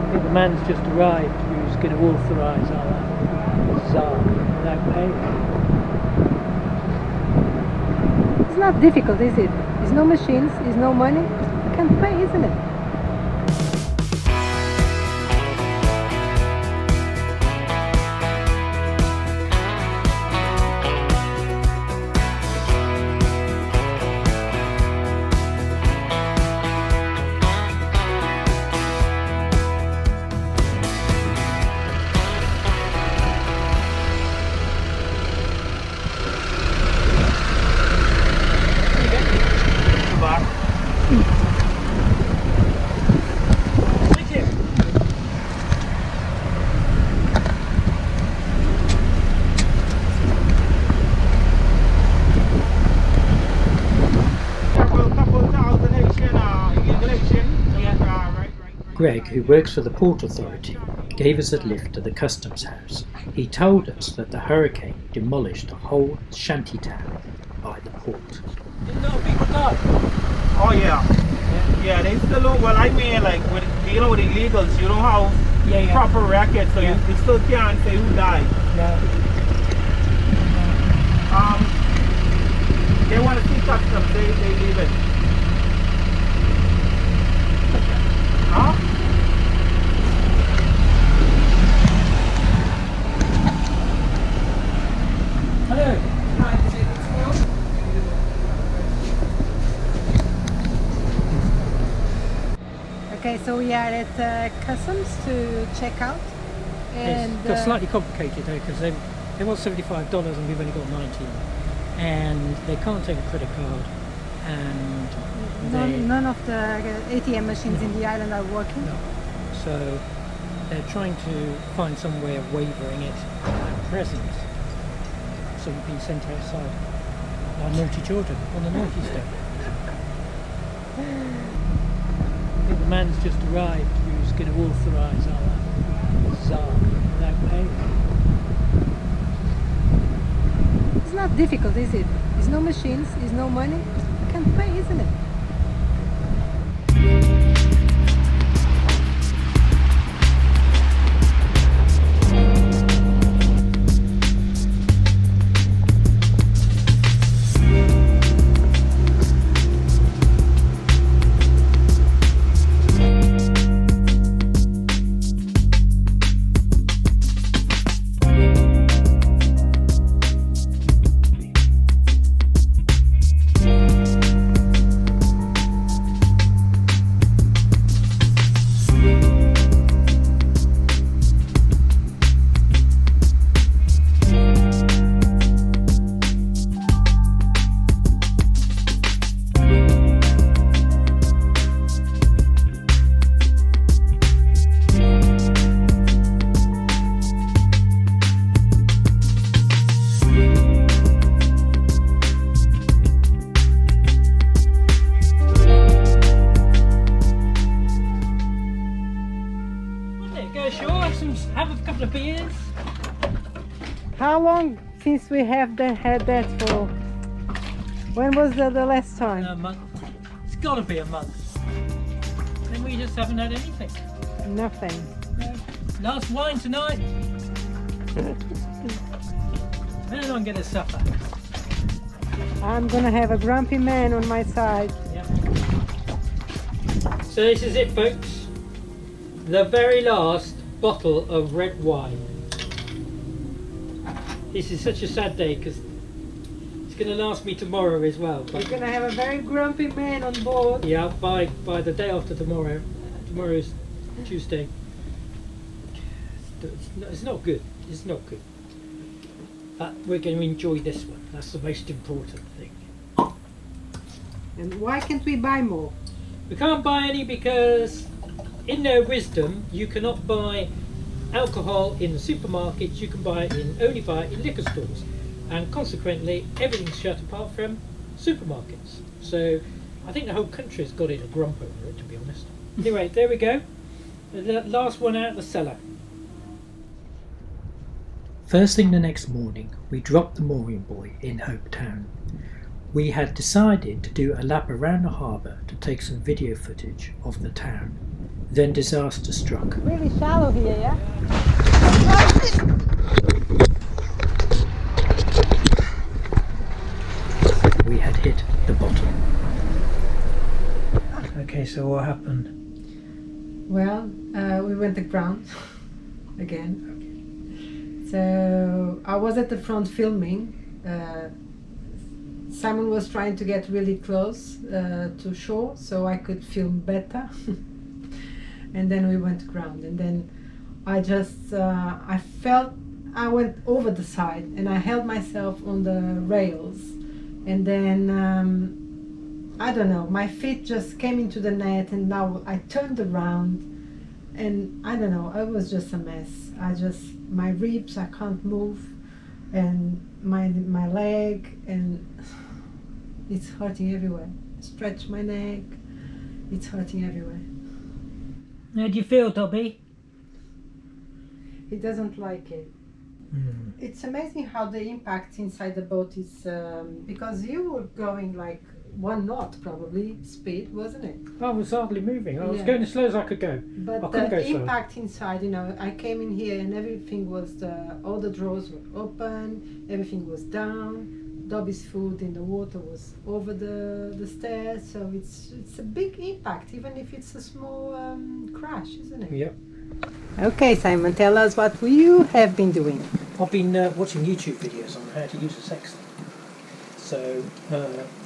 I think the man's just arrived who's going to authorise our ZAR without paying. It's not difficult, is it? There's no machines, there's no money. You can't pay, isn't it? Greg, who works for the Port Authority, gave us a lift to the customs house. He told us that the hurricane demolished the whole shanty town by the port. Didn't know people died. Oh yeah, they still don't. Well, I mean, like with dealing with illegals, you don't have proper records, so you still can't say who died. They want to see customs, they leave it. Huh? Hello. Okay, so we are at customs to check out, and It's got slightly complicated though, because they want $75 and we've only got 19, and they can't take a credit card, and none of the ATM machines in the island are working. No. So they're trying to find some way of waiving it at present, so we've been sent outside. Our naughty children on the naughty step. I think the man's just arrived who's going to authorise our ZAR without paying. It's not difficult, is it? There's no machines, there's no money. You can't pay, isn't it? Have a couple of beers. How long since we have had that for? When was the last time? A month. It's got to be a month. Then we just haven't had anything. Nothing. No. Last wine tonight. Then I'm gonna suffer. I'm gonna have a grumpy man on my side. Yeah. So this is it, folks. The very last bottle of red wine. This is such a sad day because it's going to last me tomorrow as well. We're going to have a very grumpy man on board. Yeah, by the day after tomorrow. Tomorrow's Tuesday. It's not good. It's not good. But we're going to enjoy this one. That's the most important thing. And why can't we buy more? We can't buy any because in their wisdom, you cannot buy alcohol in the supermarkets. You can only buy it in liquor stores, and consequently, everything's shut apart from supermarkets. So, I think the whole country's got in a grump over it, to be honest. Anyway, there we go. The last one out of the cellar. First thing the next morning, we dropped the mooring buoy in Hope Town. We had decided to do a lap around the harbour to take some video footage of the town. Then disaster struck. Really shallow here, yeah? We had hit the bottom. Okay, so what happened? Well, we went aground again. So I was at the front filming. Simon was trying to get really close to shore so I could film better. And then we went aground, and then I just I went over the side and I held myself on the rails, and then I don't know, my feet just came into the net, and now I turned around, and I don't know, it was just a mess. My ribs, I can't move, and my leg, and it's hurting everywhere. Stretch my neck, it's hurting everywhere. How do you feel, Dobby? He doesn't like it. It's amazing how the impact inside the boat is, because you were going like 1 knot probably speed, wasn't it? I was hardly moving. I was going as slow as I could go. But the impact inside, you know, I came in here and everything was, all the drawers were open, everything was down. Dobby's food in the water was over the stairs, so it's a big impact, even if it's a small crash, isn't it? Yep. Okay, Simon, tell us what you have been doing. I've been watching YouTube videos on how to use a sextant. So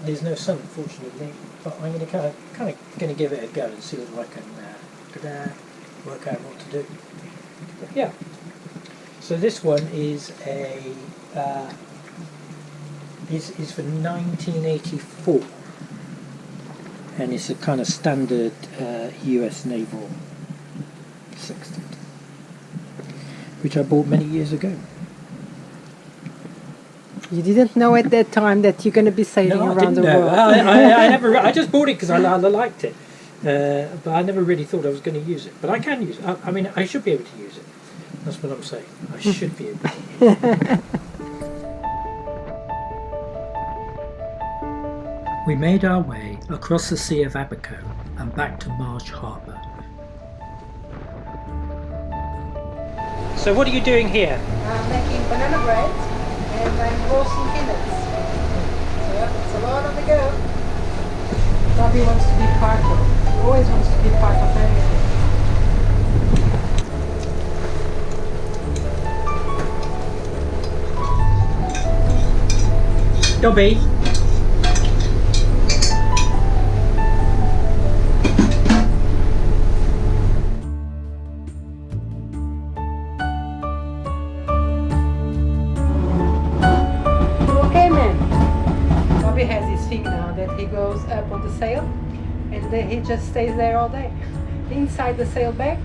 there's no sun, unfortunately, but I'm going to kind of going to give it a go and see whether I can work out what to do. But yeah. So this one is a is for 1984, and it's a kind of standard US naval sextant, which I bought many years ago. You didn't know at that time that you're going to be sailing around the world. I never. I just bought it because I liked it, but I never really thought I was going to use it. But I can use it. I mean, I should be able to use it. That's what I'm saying. I should be able to use it. We made our way across the Sea of Abaco and back to Marsh Harbour. So what are you doing here? I'm making banana bread and I'm roasting peanuts. So it's a lot on the go. Bobby wants to be part of it. He always wants to be part of everything. Dobby. He just stays there all day, inside the sail bag,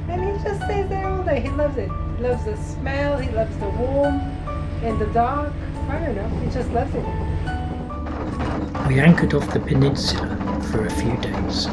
and he just stays there all day. He loves it. He loves the smell, he loves the warm and the dark. I don't know, he just loves it. We anchored off the peninsula for a few days.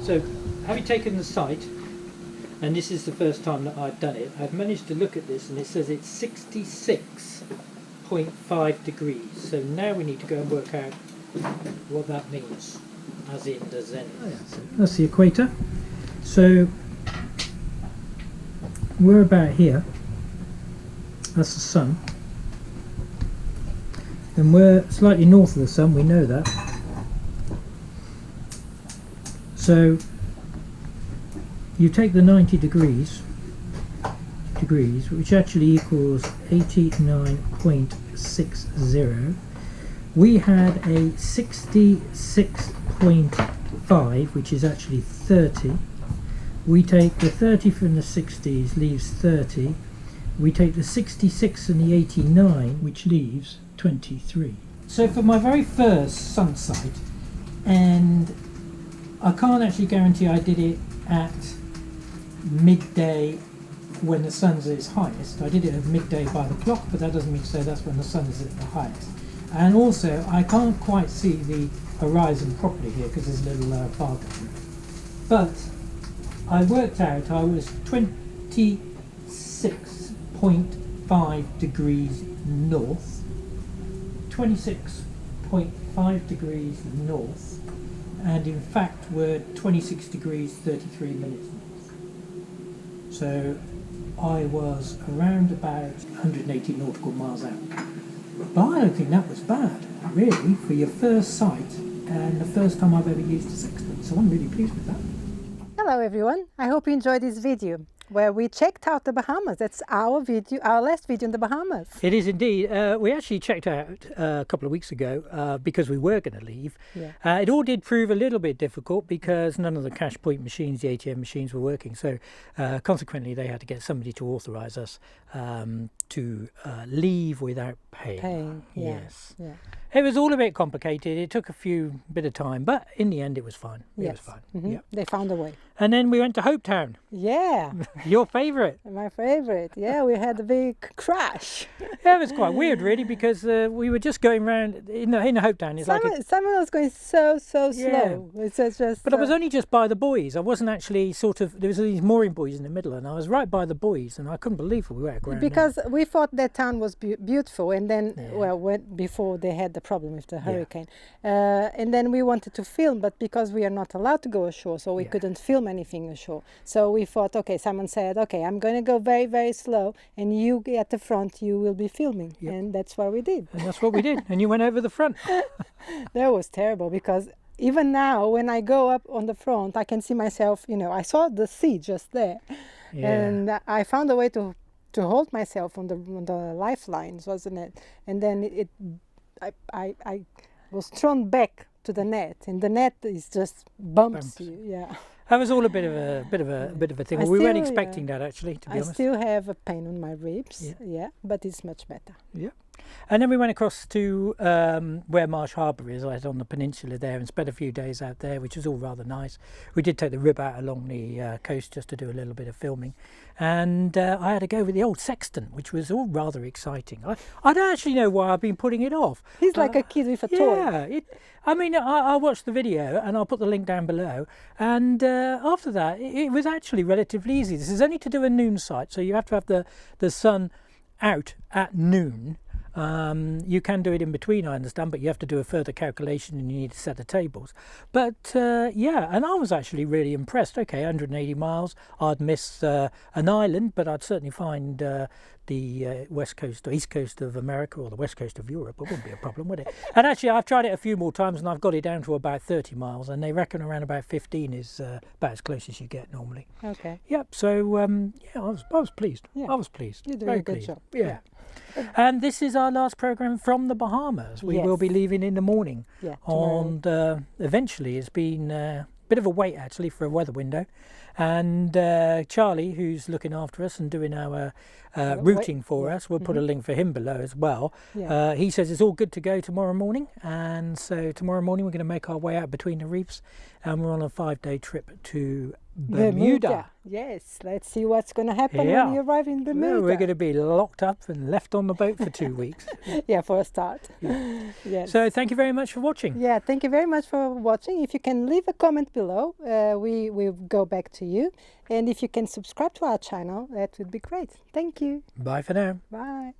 So, having taken the site, and this is the first time that I've done it, I've managed to look at this and it says it's 66 90.5 degrees. So now we need to go and work out what that means, as in the zenith. Oh, yeah, so that's the equator. So we're about here. That's the sun. And we're slightly north of the sun, we know that. So you take the 90 degrees, which actually equals 89.60. We had a 66.5, which is actually 30. We take the 30 from the 60s, leaves 30. We take the 66 and the 89, which leaves 23. So for my very first sun sight, and I can't actually guarantee I did it at midday when the sun's at its highest. I did it at midday by the clock, but that doesn't mean to say that's when the sun is at the highest. And also, I can't quite see the horizon properly here because there's a little bar going. But I worked out I was 26.5 degrees north, 26.5 degrees north, and in fact we're 26 degrees 33 minutes north. So I was around about 180 nautical miles out. But I don't think that was bad, really, for your first sight and the first time I've ever used a sextant. So I'm really pleased with that. Hello everyone, I hope you enjoyed this video where we checked out the Bahamas. That's our video, our last video in the Bahamas. It is indeed. We actually checked out a couple of weeks ago because we were going to leave. Yeah. It all did prove a little bit difficult because none of the cash point machines, the ATM machines, were working. So consequently they had to get somebody to authorise us to leave without paying. Yes. Yeah. It was all a bit complicated. It took a bit of time, but in the end it was fine. It was fine. Mm-hmm. Yeah. They found a way. And then we went to Hopetown. Yeah. Your favourite. My favourite. Yeah, we had a big crash. Yeah, it was quite weird, really, because we were just going around in the Hopetown. Simon was going so slow. It's just. But I was only just by the buoys. I wasn't actually there was these mooring buoys in the middle, and I was right by the buoys, and I couldn't believe we were going. Because we thought that town was beautiful, and then before they had the problem with the hurricane, and then we wanted to film, but because we are not allowed to go ashore, so we couldn't film anything ashore. So we thought, okay, Simon said, okay, I'm going to go very, very slow, and you at the front, you will be filming. Yep. And that's what we did. And that's what we did. And you went over the front. That was terrible because even now, when I go up on the front, I can see myself, I saw the sea just there. Yeah. And I found a way to hold myself on the lifelines, wasn't it? And then I was thrown back to the net, and the net is just bumps you. Yeah. That was all a bit of a thing. We weren't expecting that, actually, to be honest. I still have a pain on my ribs, but it's much better. Yeah. And then we went across to where Marsh Harbour is, right on the peninsula there, and spent a few days out there, which was all rather nice. We did take the rib out along the coast just to do a little bit of filming. And I had to go with the old sextant, which was all rather exciting. I don't actually know why I've been putting it off. He's like a kid with a toy. Yeah. I watched the video, and I'll put the link down below. And after that, it was actually relatively easy. This is only to do a noon sight, so you have to have the sun out at noon. You can do it in between, I understand, but you have to do a further calculation and you need to set the tables. But and I was actually really impressed. Okay, 180 miles, I'd miss an island, but I'd certainly find the west coast or east coast of America or the west coast of Europe. It wouldn't be a problem, would it? And actually, I've tried it a few more times and I've got it down to about 30 miles, and they reckon around about 15 is about as close as you get normally. Okay. Yep. So I was pleased. Yeah. I was pleased. You're doing a good job. Yeah. And this is our last program from the Bahamas. We will be leaving in the morning. Yeah. And eventually, it's been a bit of a wait actually for a weather window. And Charlie, who's looking after us and doing our routing for us, we'll put a link for him below as well. Yeah. He says it's all good to go tomorrow morning. And so tomorrow morning we're going to make our way out between the reefs, and we're on a 5-day trip to Bermuda. Yes, let's see what's going to happen when you arrive in Bermuda. Well, we're going to be locked up and left on the boat for 2 weeks. Yeah, for a start. Yeah. Yes. So thank you very much for watching. Yeah, thank you very much for watching. If you can leave a comment below, we will go back to you. And if you can subscribe to our channel, that would be great. Thank you. Bye for now. Bye.